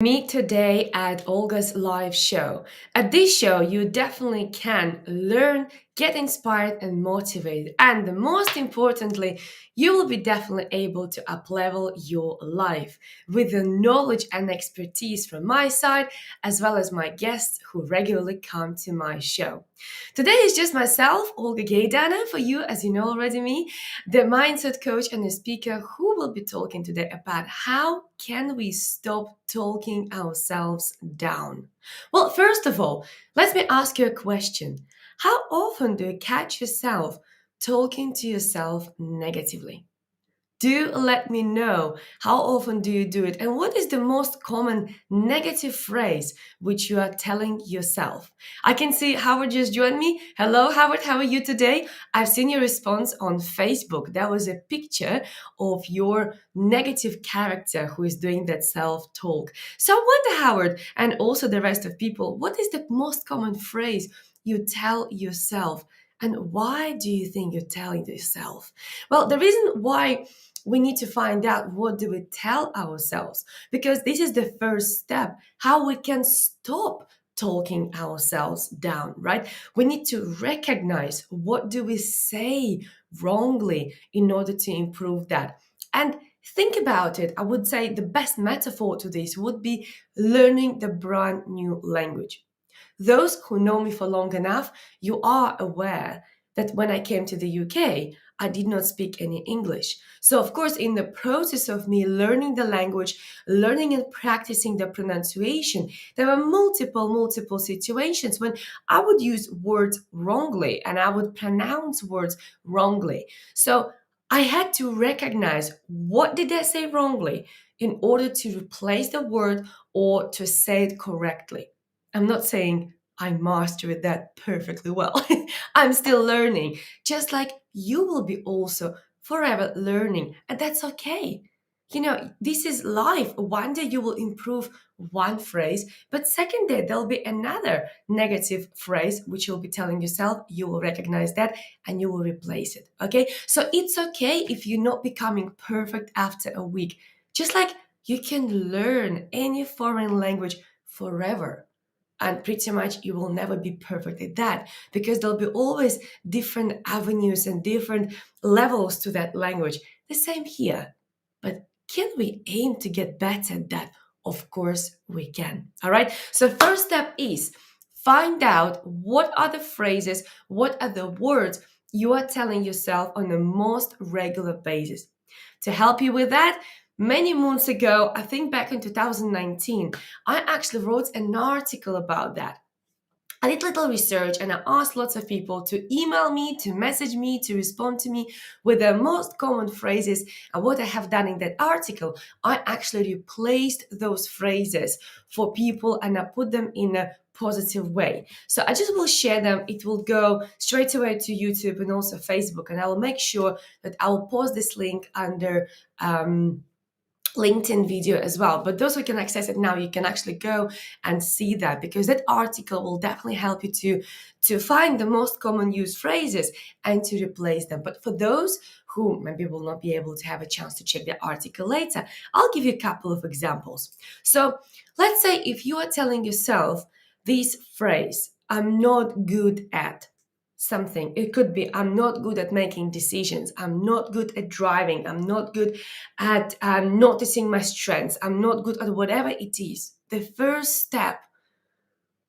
Meet today at Olga's live show. At this show, you definitely can learn, get inspired, and motivated. And the most importantly, you will be definitely able to uplevel your life with the knowledge and expertise from my side, as well as my guests who regularly come to my show. Today is just myself, Olga Geidane, for you, as you know already me, the mindset coach and the speaker who will be talking today about how can we stop talking ourselves down. Well, first of all, let me ask you a question. How often do you catch yourself talking to yourself negatively? Do let me know how often do you do it and what is the most common negative phrase which you are telling yourself. I can see Howard just joined me. Hello Howard, how are you today? I've seen your response on Facebook. That was a picture of your negative character who is doing that self-talk. So I wonder, Howard, and also the rest of people, what is the most common phrase you tell yourself? And why do you think you're telling yourself? Well, the reason why we need to find out what do we tell ourselves, because this is the first step how we can stop talking ourselves down, right? We need to recognize what do we say wrongly in order to improve that. And think about it. I would say the best metaphor to this would be learning the brand new language. Those who know me for long enough, you are aware that when I came to the UK, I did not speak any English. So, of course, in the process of me learning the language, learning and practicing the pronunciation, there were multiple situations when I would use words wrongly and I would pronounce words wrongly. So, I had to recognize what did I say wrongly in order to replace the word or to say it correctly. I'm not saying I mastered that perfectly well. I'm still learning, just like you will be also forever learning, and that's okay. You know, this is life. One day you will improve one phrase, but second day there'll be another negative phrase which you'll be telling yourself. You will recognize that and you will replace it. Okay, so it's okay if you're not becoming perfect after a week, just like you can learn any foreign language forever, and pretty much you will never be perfect at that because there'll be always different avenues and different levels to that language. The same here. But can we aim to get better at that? Of course we can. All right. So first step is find out what are the phrases, what are the words you are telling yourself on the most regular basis. To help you with that, many months ago, I think back in 2019, I actually wrote an article about that. I did little research and I asked lots of people to email me, to message me, to respond to me with the most common phrases. And what I have done in that article, I actually replaced those phrases for people and I put them in a positive way. So I just will share them. It will go straight away to YouTube and also Facebook. And I will make sure that I will post this link under LinkedIn video as well. But those who can access it now, you can actually go and see that because that article will definitely help you to find the most common used phrases and to replace them. But for those who maybe will not be able to have a chance to check the article later, I'll give you a couple of examples. So let's say if you are telling yourself this phrase, I'm not good at something. It could be, I'm not good at making decisions. I'm not good at driving. I'm not good at noticing my strengths. I'm not good at whatever it is. The first step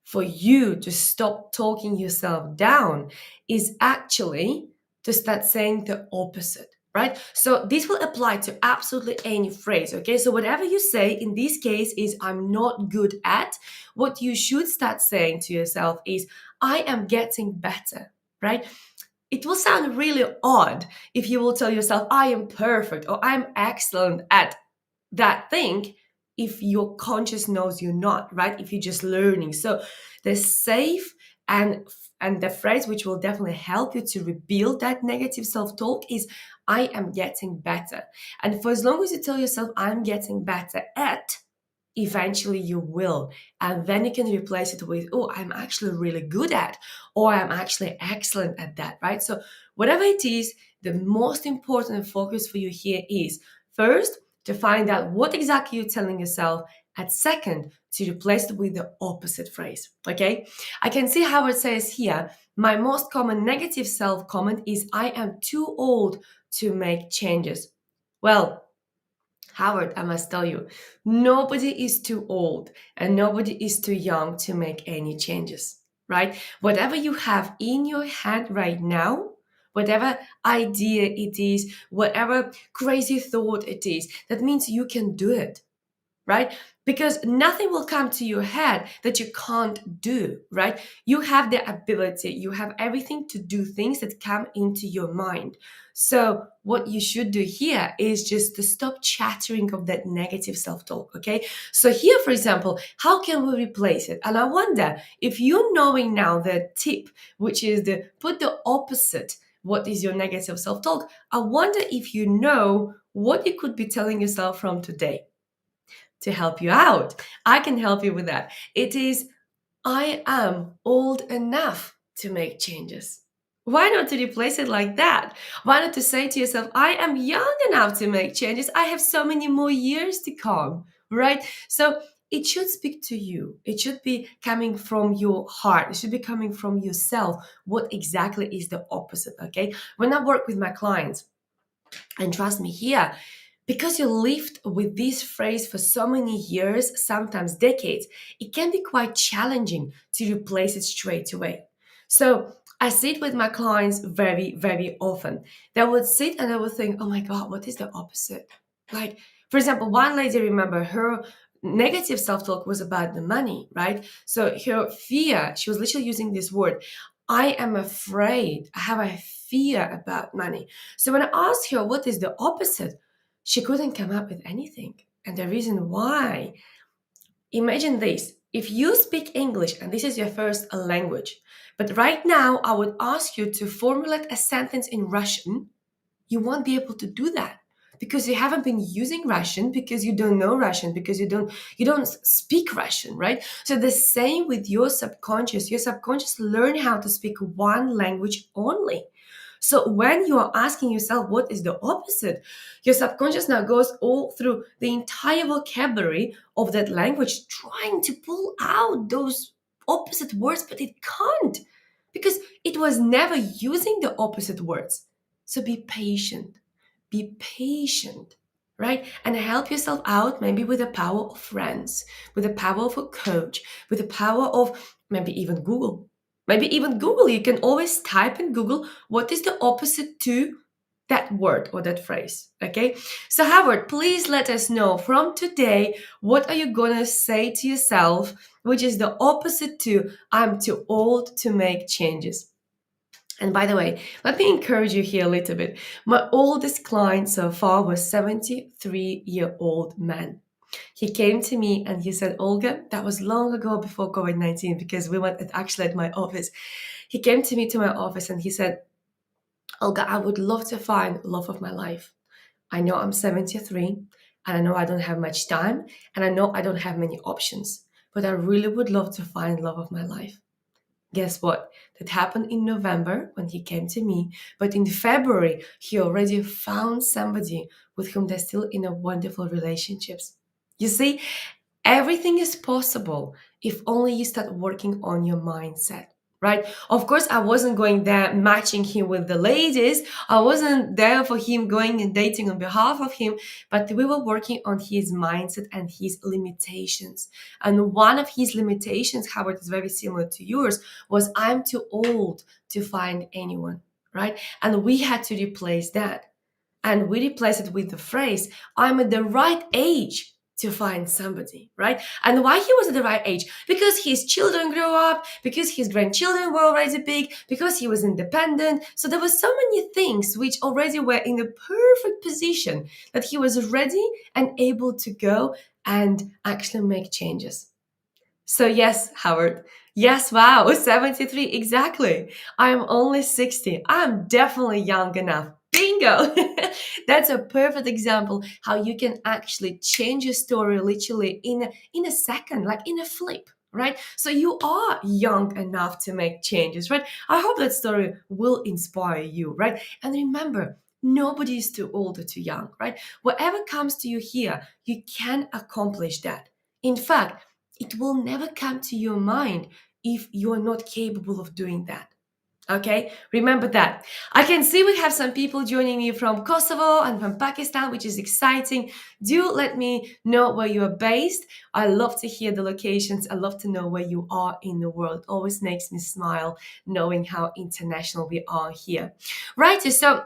for you to stop talking yourself down is actually to start saying the opposite, right? So this will apply to absolutely any phrase, okay? So whatever you say in this case is I'm not good at, what you should start saying to yourself is I am getting better, right? It will sound really odd if you will tell yourself I am perfect or I'm excellent at that thing if your conscious knows you're not, right? If you're just learning. So the safe and the phrase which will definitely help you to rebuild that negative self-talk is I am getting better. And for as long as you tell yourself I'm getting better at, eventually you will. And then you can replace it with, oh, I'm actually really good at, or I'm actually excellent at that, right? So whatever it is, the most important focus for you here is first to find out what exactly you're telling yourself Add second to replace it with the opposite phrase. Okay? I can see how it says here, my most common negative self comment is I am too old to make changes. Well, Howard, I must tell you, nobody is too old and nobody is too young to make any changes, right? Whatever you have in your head right now, whatever idea it is, whatever crazy thought it is, that means you can do it, right? Because nothing will come to your head that you can't do, right? You have the ability, you have everything to do things that come into your mind. So, what you should do here is just to stop chattering of that negative self talk, okay? So, here, for example, how can we replace it? And I wonder if you're knowing now the tip, which is the put the opposite. What is your negative self talk? I wonder if you know what you could be telling yourself from today to help you out. I can help you with that. It is, I am old enough to make changes. Why not to replace it like that? Why not to say to yourself, I am young enough to make changes. I have so many more years to come, right? So it should speak to you. It should be coming from your heart. It should be coming from yourself. What exactly is the opposite, okay? When I work with my clients, and trust me here, because you lived with this phrase for so many years, sometimes decades, it can be quite challenging to replace it straight away. So I sit with my clients very, very often. They would sit and I would think, oh my God, what is the opposite? Like, for example, one lady, remember her negative self-talk was about the money, right? So her fear, she was literally using this word, I am afraid, I have a fear about money. So when I asked her what is the opposite, she couldn't come up with anything. And the reason why, imagine this, if you speak English and this is your first language, but right now I would ask you to formulate a sentence in Russian, you won't be able to do that because you haven't been using Russian, because you don't know Russian, because you don't speak Russian, right? So the same with your subconscious. Your subconscious learn how to speak one language only. So when you are asking yourself what is the opposite, your subconscious now goes all through the entire vocabulary of that language, trying to pull out those opposite words, but it can't because it was never using the opposite words. So be patient. Be patient, right? And help yourself out maybe with the power of friends, with the power of a coach, with the power of maybe even Google. Maybe even Google, you can always type in Google what is the opposite to that word or that phrase. Okay. So, Howard, please let us know from today what are you going to say to yourself, which is the opposite to I'm too old to make changes. And by the way, let me encourage you here a little bit. My oldest client so far was 73-year-old man. He came to me and he said, Olga, that was long ago before COVID-19 because we went actually at my office. He came to me to my office and he said, Olga, I would love to find love of my life. I know I'm 73 and I know I don't have much time and I know I don't have many options, but I really would love to find love of my life. Guess what? That happened in November when he came to me, but in February, he already found somebody with whom they're still in a wonderful relationships. You see, everything is possible if only you start working on your mindset, right? Of course, I wasn't going there matching him with the ladies. I wasn't there for him going and dating on behalf of him, but we were working on his mindset and his limitations. And one of his limitations, Howard, is very similar to yours, was I'm too old to find anyone, right? And we had to replace that. And we replace it with the phrase, I'm at the right age to find somebody, right? And why he was at the right age? Because his children grew up, because his grandchildren were already big, because he was independent. So there were so many things which already were in a perfect position that he was ready and able to go and actually make changes. So yes, Howard. Yes, wow, 73, exactly. I am only 60. I'm definitely young enough. Bingo! That's a perfect example how you can actually change your story literally in a second, like in a flip, right? So you are young enough to make changes, right? I hope that story will inspire you, right? And remember, nobody is too old or too young, right? Whatever comes to you here, you can accomplish that. In fact, it will never come to your mind if you're not capable of doing that. Okay, remember that. I can see we have some people joining me from Kosovo and from Pakistan, which is exciting. Do let me know where you are based. I love to hear the locations. I love to know where you are in the world. Always makes me smile knowing how international we are here. Right, so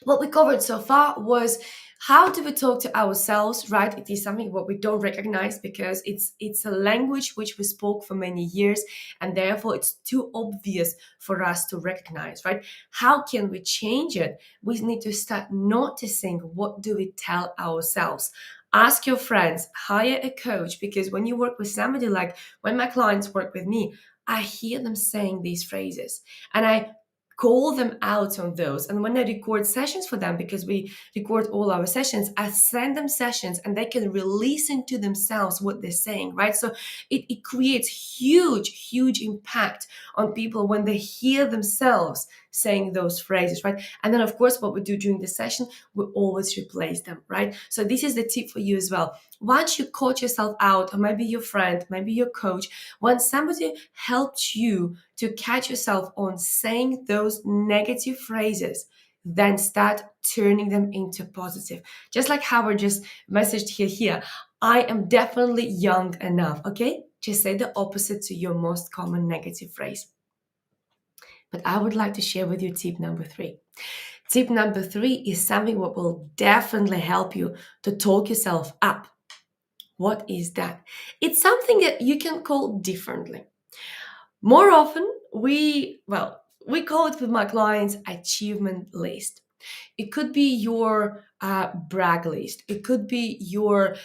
what we covered so far was how do we talk to ourselves, right? It is something what we don't recognize because it's a language which we spoke for many years, and therefore it's too obvious for us to recognize, right? How can we change it? We need to start noticing what do we tell ourselves. Ask your friends, hire a coach, because when you work with somebody, like when my clients work with me, I hear them saying these phrases and I call them out on those. And when I record sessions for them, because we record all our sessions, I send them sessions and they can release into themselves what they're saying, right? So it creates huge impact on people when they hear themselves saying those phrases, right? And then, of course, what we do during the session, we always replace them, right? So this is the tip for you as well. Once you coach yourself out, or maybe your friend, maybe your coach, when somebody helped you to catch yourself on saying those negative phrases, then start turning them into positive. Just like Howard just messaged here. I am definitely young enough, okay? Just say the opposite to your most common negative phrase. But I would like to share with you tip number 3. Tip number 3 is something what will definitely help you to talk yourself up. What is that? It's something that you can call differently. More often, we call it with my clients achievement list. It could be your brag list. It could be your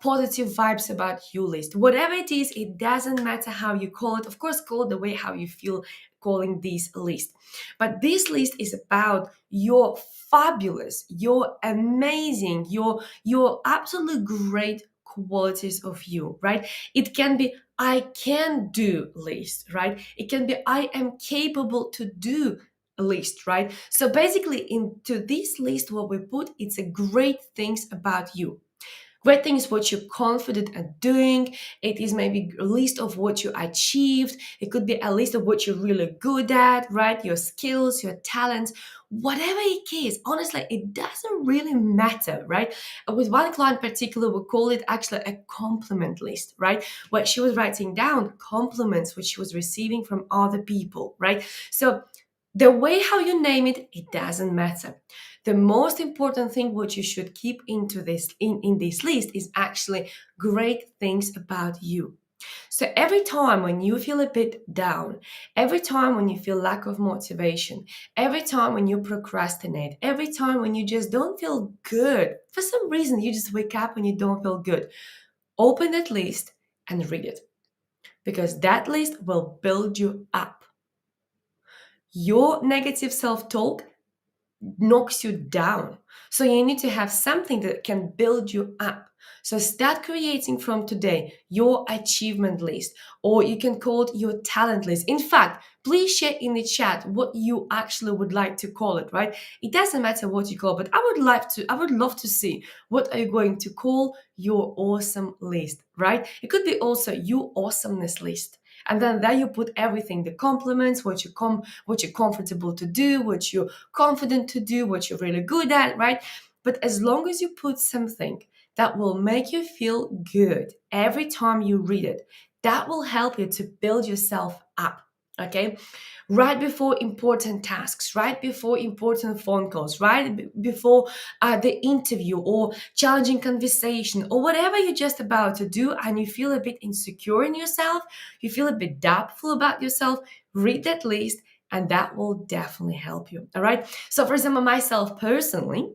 positive vibes about you list. Whatever it is, it doesn't matter how you call it. Of course, call it the way how you feel calling this list. But this list is about your fabulous, your amazing, your absolute great qualities of you, right? It can be I can do list, right? It can be I am capable to do list, right? So basically into this list, what we put, it's a great things about you. Great thing is what you're confident at doing. It is maybe a list of what you achieved. It could be a list of what you're really good at, right? Your skills, your talents, whatever it is. Honestly, it doesn't really matter, right? With one client in particular, we call it actually a compliment list, right? Where she was writing down compliments which she was receiving from other people, right? So the way how you name it, it doesn't matter. The most important thing what you should keep into this in this list is actually great things about you. So every time when you feel a bit down, every time when you feel lack of motivation, every time when you procrastinate, every time when you just don't feel good, for some reason you just wake up and you don't feel good, open that list and read it. Because that list will build you up. Your negative self-talk knocks you down. So you need to have something that can build you up. So start creating from today your achievement list, or you can call it your talent list. In fact, please share in the chat what you actually would like to call it, right? It doesn't matter what you call, but I would love to see what are you going to call your awesome list, right? It could be also your awesomeness list. And then there you put everything, the compliments, what you're comfortable to do, what you're confident to do, what you're really good at, right? But as long as you put something that will make you feel good every time you read it, that will help you to build yourself up. Okay, right before important tasks, right before important phone calls, right before the interview or challenging conversation or whatever you're just about to do, and you feel a bit insecure in yourself, you feel a bit doubtful about yourself, read that list and that will definitely help you. All right. So, for example, myself personally,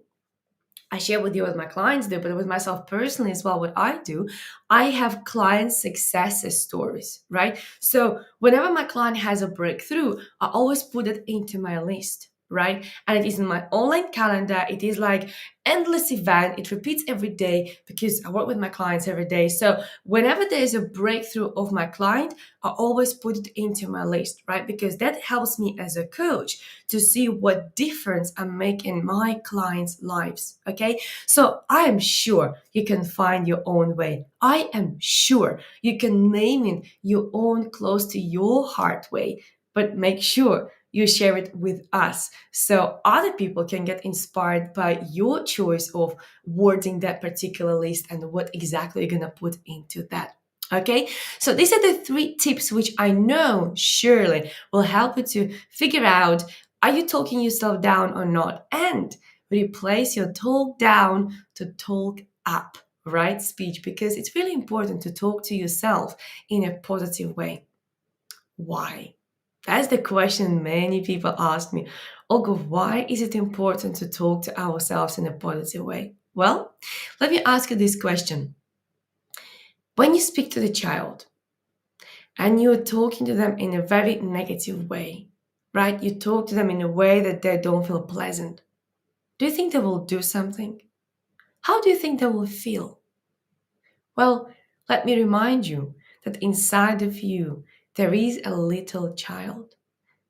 I share with you what my clients do, but with myself personally as well, what I do, I have client success stories, right? So whenever my client has a breakthrough, I always put it into my list, right? And it is in my online calendar. It is like endless event. It repeats every day because I work with my clients every day. So whenever there is a breakthrough of my client, I always put it into my list, right? Because that helps me as a coach to see what difference I make in my clients' lives. Okay. So I am sure you can find your own way. I am sure you can name it your own close to your heart way, but make sure you share it with us so other people can get inspired by your choice of wording that particular list and what exactly you're going to put into that. Okay, so these are the three tips which I know surely will help you to figure out, are you talking yourself down or not? And replace your talk down to talk up, right? Speech, because it's really important to talk to yourself in a positive way. Why? That's the question many people ask me. Olga, why is it important to talk to ourselves in a positive way? Well, let me ask you this question. When you speak to the child and you're talking to them in a very negative way, right? You talk to them in a way that they don't feel pleasant. Do you think they will do something? How do you think they will feel? Well, let me remind you that inside of you, there is a little child.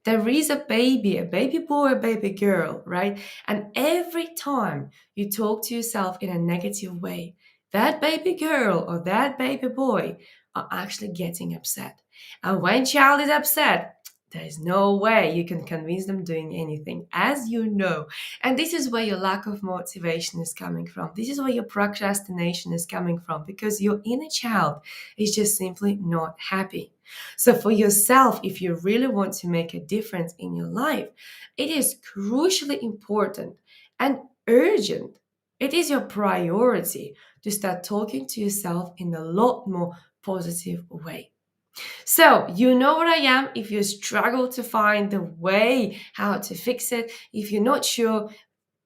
There is a baby boy, a baby girl, right? And every time you talk to yourself in a negative way, that baby girl or that baby boy are actually getting upset. And when child is upset, there is no way you can convince them doing anything, as you know. And this is where your lack of motivation is coming from. This is where your procrastination is coming from because your inner child is just simply not happy. So, for yourself, if you really want to make a difference in your life, it is crucially important and urgent. It is your priority to start talking to yourself in a lot more positive way. So, you know what I am. If you struggle to find the way how to fix it, if you're not sure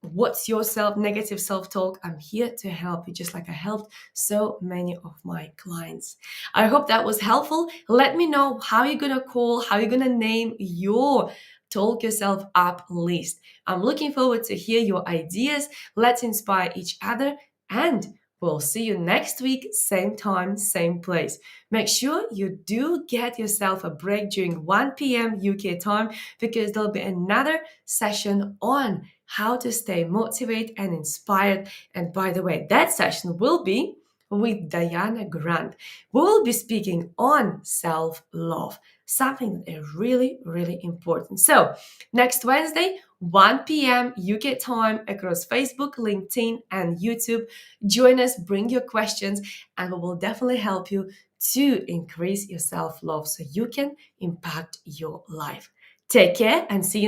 what's your negative self-talk, I'm here to help you just like I helped so many of my clients. I hope that was helpful. Let me know how you're gonna call, how you're gonna name your talk yourself up list. I'm looking forward to hear your ideas. Let's inspire each other, and we'll see you next week, same time, same place. Make sure you do get yourself a break during 1 p.m. UK time because there'll be another session on how to stay motivated and inspired. And by the way, that session will be with Diana Grant. We will be speaking on self-love, something that is really, really important. So next Wednesday, 1 p.m. UK time across Facebook, LinkedIn, and YouTube. Join us, bring your questions, and we will definitely help you to increase your self-love so you can impact your life. Take care and see you